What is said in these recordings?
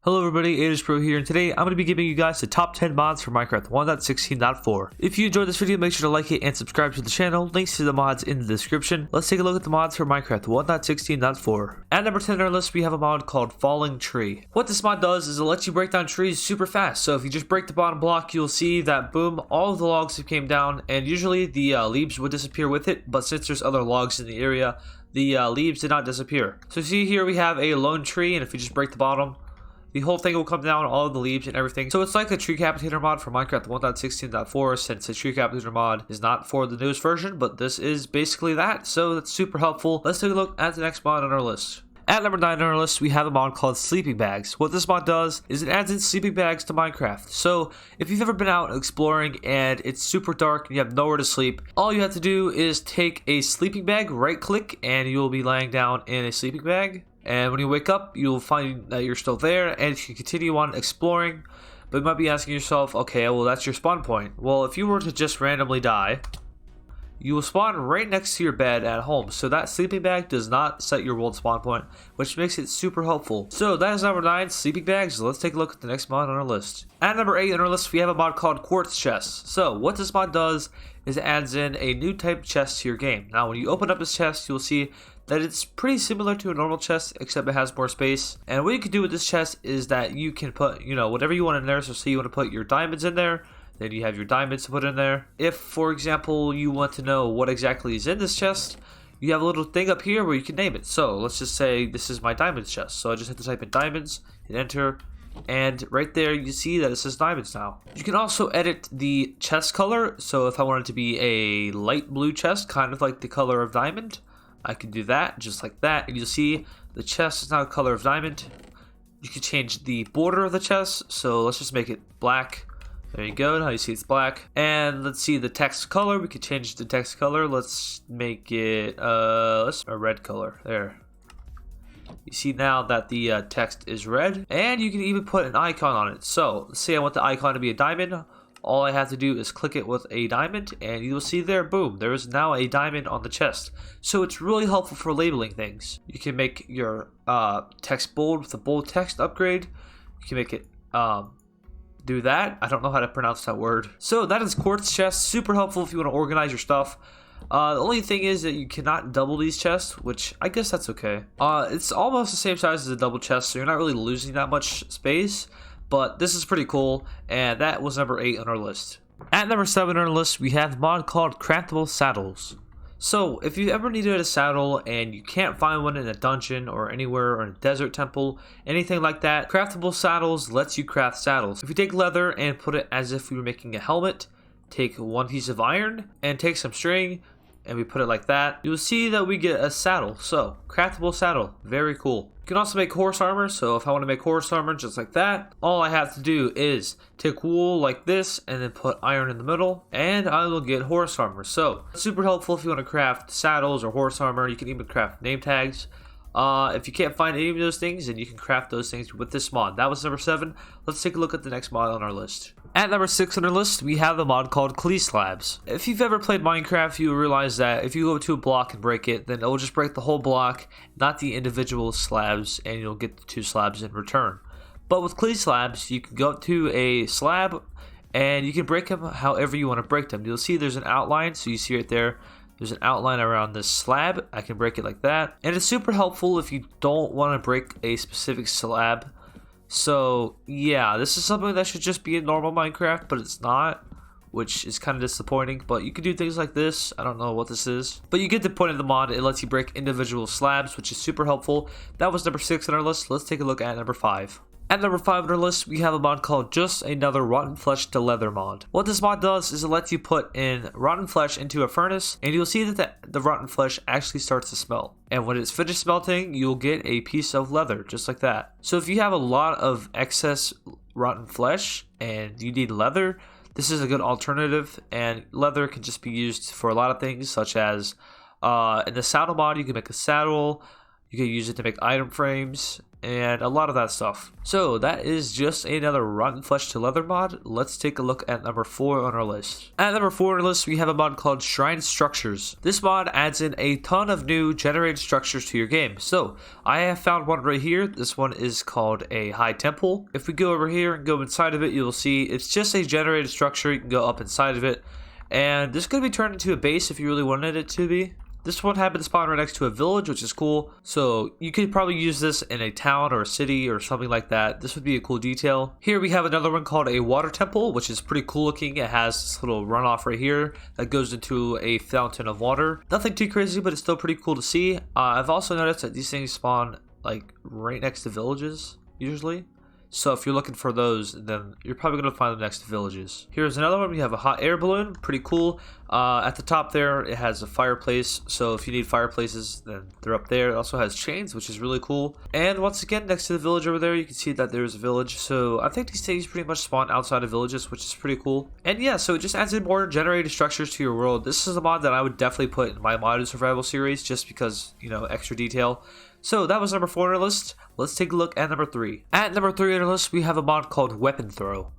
Hello everybody, AdizzPro here, and today I'm going to be giving you guys the top 10 mods for Minecraft 1.16.4. If you enjoyed this video, make sure to like it and subscribe to the channel. Links to the mods in the description. Let's take a look at the mods for Minecraft 1.16.4. At number 10 on our list, we have a mod called FallingTree. What this mod does is it lets you break down trees super fast. So if you just break the bottom block, you'll see that boom, all of the logs have came down, and usually the leaves would disappear with it, but since there's other logs in the area, the leaves did not disappear. So see here we have a lone tree, and if you just break the bottom, the whole thing will come down, all of the leaves and everything. So it's like a tree capitator mod for Minecraft 1.16.4, since the tree capitator mod is not for the newest version, but this is basically that. So that's super helpful. Let's take a look at the next mod on our list. At number 9 on our list, we have a mod called Sleeping Bags. What this mod does is it adds in sleeping bags to Minecraft. So if you've ever been out exploring and it's super dark and you have nowhere to sleep, all you have to do is take a sleeping bag, right click, and you'll be laying down in a sleeping bag. And when you wake up, you'll find that you're still there and you can continue on exploring. But you might be asking yourself, okay, well that's your spawn point. Well, if you were to just randomly die, you will spawn right next to your bed at home. So that sleeping bag does not set your world spawn point, which makes it super helpful. So that is number 9, sleeping bags. Let's take a look at the next mod on our list. At number 8 on our list, we have a mod called Quartz Chests. So what this mod does is it adds in a new type of chest to your game. Now when you open up this chest, you'll see that it's pretty similar to a normal chest, except it has more space. And what you can do with this chest is that you can put, whatever you want in there. So say you want to put your diamonds in there, then you have your diamonds to put in there. If, for example, you want to know what exactly is in this chest, you have a little thing up here where you can name it. So let's just say this is my diamonds chest. So I just have to type in diamonds, hit enter, and right there you see that it says diamonds now. You can also edit the chest color. So if I want it to be a light blue chest, kind of like the color of diamond, I can do that just like that, and you'll see the chest is now the color of diamond. You can change the border of the chest, so let's just make it black. There you go, now you see it's black. And let's see the text color. We can change the text color. Let's make it a red color. There. You see now that the text is red, and you can even put an icon on it. So let's say I want the icon to be a diamond. All I have to do is click it with a diamond, and you'll see there, boom, there is now a diamond on the chest. So it's really helpful for labeling things. You can make your text bold with a bold text upgrade. You can make it do that. I don't know how to pronounce that word. So that is Quartz Chests. Super helpful if you want to organize your stuff. The only thing is that you cannot double these chests, which I guess that's okay. It's almost the same size as a double chest, so you're not really losing that much space. But this is pretty cool, and that was number 8 on our list. At number 7 on our list, we have a mod called Craftable Saddles. So, if you ever needed a saddle and you can't find one in a dungeon or anywhere or in a desert temple, anything like that, Craftable Saddles lets you craft saddles. If you take leather and put it as if we were making a helmet, take one piece of iron and take some string, and we put it like that, you'll see that we get a saddle. So, Craftable Saddle, very cool. You can also make horse armor, so if I want to make horse armor just like that, all I have to do is take wool like this and then put iron in the middle, and I will get horse armor. So, super helpful if you want to craft saddles or horse armor. You can even craft name tags. If you can't find any of those things, then you can craft those things with this mod. That was number 7. Let's take a look at the next mod on our list. At number 6 on our list, we have a mod called KleeSlabs. If you've ever played Minecraft, you will realize that if you go to a block and break it, then it will just break the whole block, not the individual slabs, and you'll get the 2 slabs in return. But with KleeSlabs, you can go up to a slab, and you can break them however you want to break them. You'll see there's an outline, so you see right there, there's an outline around this slab. I can break it like that. And it's super helpful if you don't want to break a specific slab. So yeah, this is something that should just be in normal Minecraft, but it's not, which is kind of disappointing. But you can do things like this. I don't know what this is, but you get the point of the mod. It lets you break individual slabs, which is super helpful. That was number 6 on our list. Let's take a look at number 5. At number 5 on our list, we have a mod called Just Another Rotten Flesh to Leather mod. What this mod does is it lets you put in rotten flesh into a furnace, and you'll see that the rotten flesh actually starts to smelt. And when it's finished smelting, you'll get a piece of leather, just like that. So if you have a lot of excess rotten flesh and you need leather, this is a good alternative. And leather can just be used for a lot of things, such as in the saddle mod, you can make a saddle. You can use it to make item frames, and a lot of that stuff. So that is just another rotten flesh to leather mod. Let's take a look at number 4 on our list. At number 4 on our list, we have a mod called Shrine Structures. This mod adds in a ton of new generated structures to your game. So I have found one right here. This one is called a High Temple. If we go over here and go inside of it, you'll see it's just a generated structure. You can go up inside of it, and this could be turned into a base if you really wanted it to be. This one happened to spawn right next to a village, which is cool. So you could probably use this in a town or a city or something like that. This would be a cool detail. Here we have another one called a water temple, which is pretty cool looking. It has this little runoff right here that goes into a fountain of water. Nothing too crazy, but it's still pretty cool to see. I've also noticed that these things spawn like right next to villages usually. So if you're looking for those, then you're probably going to find them next to villages. Here's another one. We have a hot air balloon. Pretty cool. At the top there, it has a fireplace. So if you need fireplaces, then they're up there. It also has chains, which is really cool. And once again, next to the village over there, you can see that there's a village. So I think these things pretty much spawn outside of villages, which is pretty cool. And yeah, so it just adds in more generated structures to your world. This is a mod that I would definitely put in my modded survival series just because, you know, extra detail. So that was number 4 on our list. Let's take a look at number 3. At number 3 on our list, we have a mod called Weapon Throw.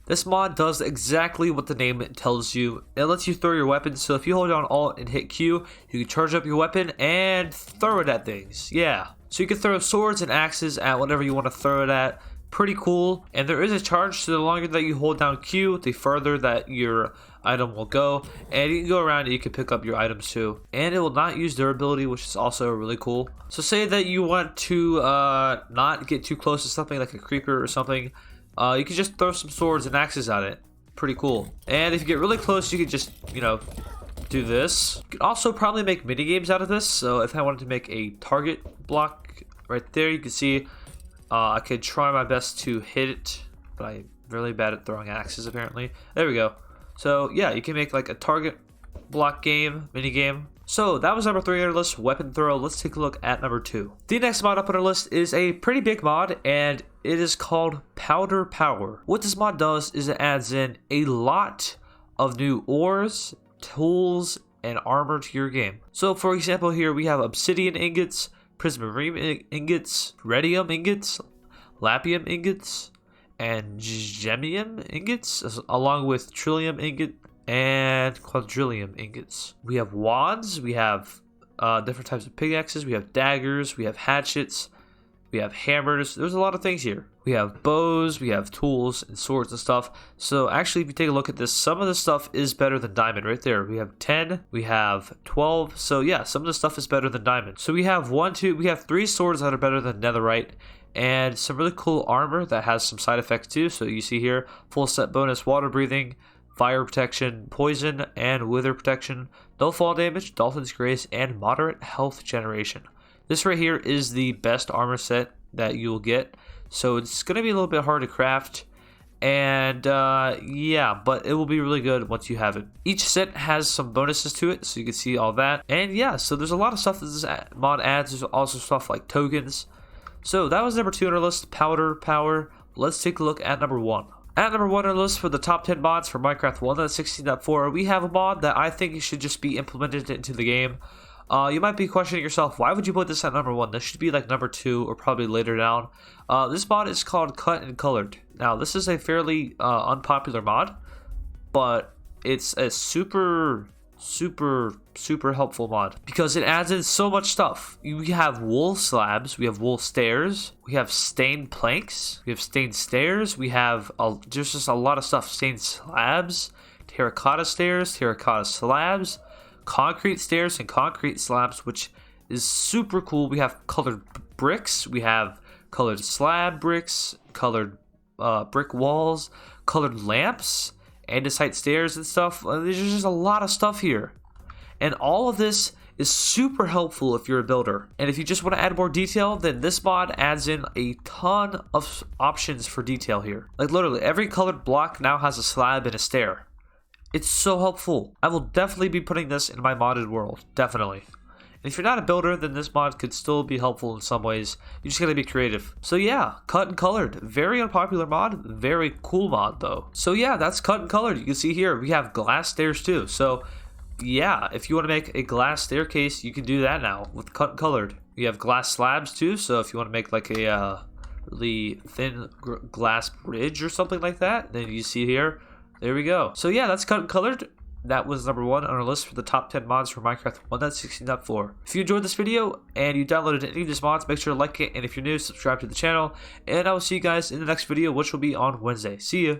This mod does exactly what the name tells you. It lets you throw your weapon, so if you hold down Alt and hit Q, you can charge up your weapon and throw it at things. Yeah. So you can throw swords and axes at whatever you want to throw it at. Pretty cool. And there is a charge, so the longer that you hold down Q, the further that your item will go. And you can go around and you can pick up your items too. And it will not use durability, which is also really cool. So say that you want to not get too close to something like a creeper or something. You can just throw some swords and axes at it. Pretty cool. And if you get really close, you can just, you know, do this. You can also probably make mini games out of this. So if I wanted to make a target block right there, you can see I could try my best to hit it, but I'm really bad at throwing axes apparently. There we go. So yeah, you can make like a target block game, mini game. So that was number 3 on our list, Weapon Throw. Let's take a look at number 2. The next mod up on our list is a pretty big mod, and it is called Powder Power. What this mod does is it adds in a lot of new ores, tools, and armor to your game. So for example, here we have obsidian ingots, prismarine ingots, radium ingots, lapium ingots, and gemium ingots, along with trillium ingot and quadrillium ingots. We have wands, we have different types of pickaxes, we have daggers, we have hatchets, we have hammers. There's a lot of things here. We have bows, we have tools and swords and stuff. So actually, if you take a look at this, some of the stuff is better than diamond right there. We have 10, we have 12. So yeah, some of the stuff is better than diamond. So we have 3 swords that are better than netherite, and some really cool armor that has some side effects too. So you see here, full set bonus water breathing, fire protection, poison, and wither protection, no fall damage, dolphin's grace, and moderate health generation. This right here is the best armor set that you'll get. So it's going to be a little bit hard to craft. And yeah, but it will be really good once you have it. Each set has some bonuses to it, so you can see all that. And yeah, so there's a lot of stuff that this mod adds. There's also stuff like tokens. So that was number 2 on our list, Powder Power. Let's take a look at number 1. At number 1 on our list for the top 10 mods for Minecraft 1.16.4, we have a mod that I think should just be implemented into the game. You might be questioning yourself, why would you put this at number 1? This should be like number 2 or probably later down. This mod is called Cut and Colored. Now, this is a fairly unpopular mod, but it's a super helpful mod because it adds in so much stuff. We have wool slabs, we have wool stairs, we have stained planks, we have stained stairs, we have there's just a lot of stuff. Stained slabs, terracotta stairs, terracotta slabs, concrete stairs, and concrete slabs, which is super cool. We have colored bricks, we have colored slab bricks, colored brick walls, colored lamps, andesite stairs and stuff. There's just a lot of stuff here, and all of this is super helpful if you're a builder. And if you just want to add more detail, then this mod adds in a ton of options for detail here. Like literally every colored block now has a slab and a stair. It's so helpful. I will definitely be putting this in my modded world, definitely. And if you're not a builder, then this mod could still be helpful in some ways. You just gotta be creative. So yeah, Cut and Colored. Very unpopular mod, very cool mod though. So yeah, that's Cut and Colored. You can see here, we have glass stairs too. So yeah, if you want to make a glass staircase, you can do that now with cut and colored. You have glass slabs too, so if you want to make like a really thin glass bridge or something like that, then you see here, there we go. So yeah, that's cut and colored. That was number 1 on our list for the top 10 mods for Minecraft 1.16.4. If you enjoyed this video and you downloaded any of these mods, make sure to like it, and if you're new, subscribe to the channel, and I will see you guys in the next video, which will be on Wednesday. See ya!